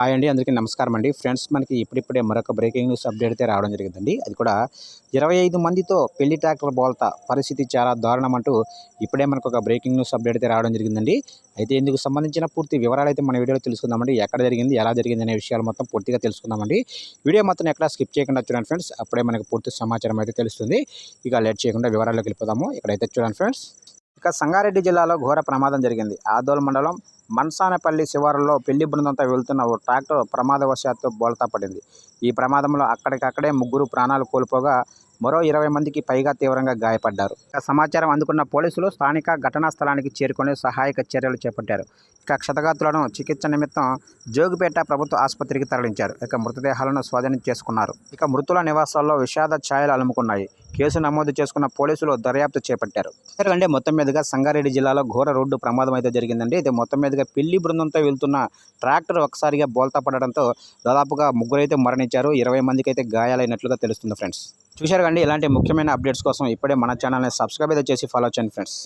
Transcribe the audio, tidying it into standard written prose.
Hi అండి, అందరికీ నమస్కారం అండి. ఫ్రెండ్స్, మనకి ఇప్పుడిప్పుడే మరొక బ్రేకింగ్ న్యూస్ అప్డేట్ అయితే రావడం జరిగిందండి. అది కూడా 25 మందితో పెళ్లి ట్రాక్టర్ బోల్తా, పరిస్థితి చాలా దారుణం అంటూ ఇప్పుడే మనకు ఒక బ్రేకింగ్ న్యూస్ అప్డేట్ అయితే రావడం జరిగిందండి. అయితే ఇందుకు సంబంధించిన పూర్తి వివరాలు అయితే మన వీడియోలో తెలుసుకుందామండి. ఎక్కడ జరిగింది, ఎలా జరిగింది అనే విషయాలు మొత్తం పూర్తిగా తెలుసుకుందామండి. వీడియో మొత్తం ఎక్కడ స్కిప్ చేయకుండా చూడండి ఫ్రెండ్స్, అప్పుడే మనకు పూర్తి సమాచారం అయితే తెలుస్తుంది. ఇక లేట్ చేయకుండా వివరాల్లోకి వెళ్ళిపోదాము. ఇక్కడైతే చూడండి ఫ్రెండ్స్, ఇక సంగారెడ్డి జిల్లాలో ఘోర ప్రమాదం జరిగింది. ఆదోల్ మండలం మన్సానపల్లి శివారులో పెళ్లి బృందంతో వెళ్తున్న ఓ ట్రాక్టర్ ప్రమాదవశాత్తు బోల్తా పడింది. ఈ ప్రమాదంలో అక్కడికక్కడే ముగ్గురు ప్రాణాలు కోల్పోగా మరో 20 మందికి పైగా తీవ్రంగా గాయపడ్డారు. ఇక సమాచారం అందుకున్న పోలీసులు స్థానిక ఘటనా స్థలానికి చేరుకొని సహాయక చర్యలు చేపట్టారు. ఇక క్షతగాత్రులను చికిత్స నిమిత్తం జోగిపేట ప్రభుత్వ ఆసుపత్రికి తరలించారు. ఇక మృతదేహాలను స్వాధీనం చేసుకున్నారు. ఇక మృతుల నివాసాల్లో విషాద ఛాయలు అలుముకున్నాయి. కేసు నమోదు చేసుకున్న పోలీసులు దర్యాప్తు చేపట్టారు. ఎందుకంటే మొత్తం మీదుగా సంగారెడ్డి జిల్లాలో ఘోర రోడ్డు ప్రమాదం అయితే జరిగిందండి. అయితే మొత్తం మీదుగా పెళ్లి బృందంతో వెళ్తున్న ట్రాక్టర్ ఒకసారిగా బోల్తా పడడంతో దాదాపుగా ముగ్గురైతే మరణించారు. 20 మందికి అయితే గాయాలైనట్లుగా తెలుస్తుంది ఫ్రెండ్స్. చూశారు కండి, ఇలాంటి ముఖ్యమైన అప్డేట్స్ కోసం ఇప్పుడే మన ఛానల్ని సబ్స్క్రైబ్ అయితే చేసి ఫాలో చేయండి ఫ్రెండ్స్.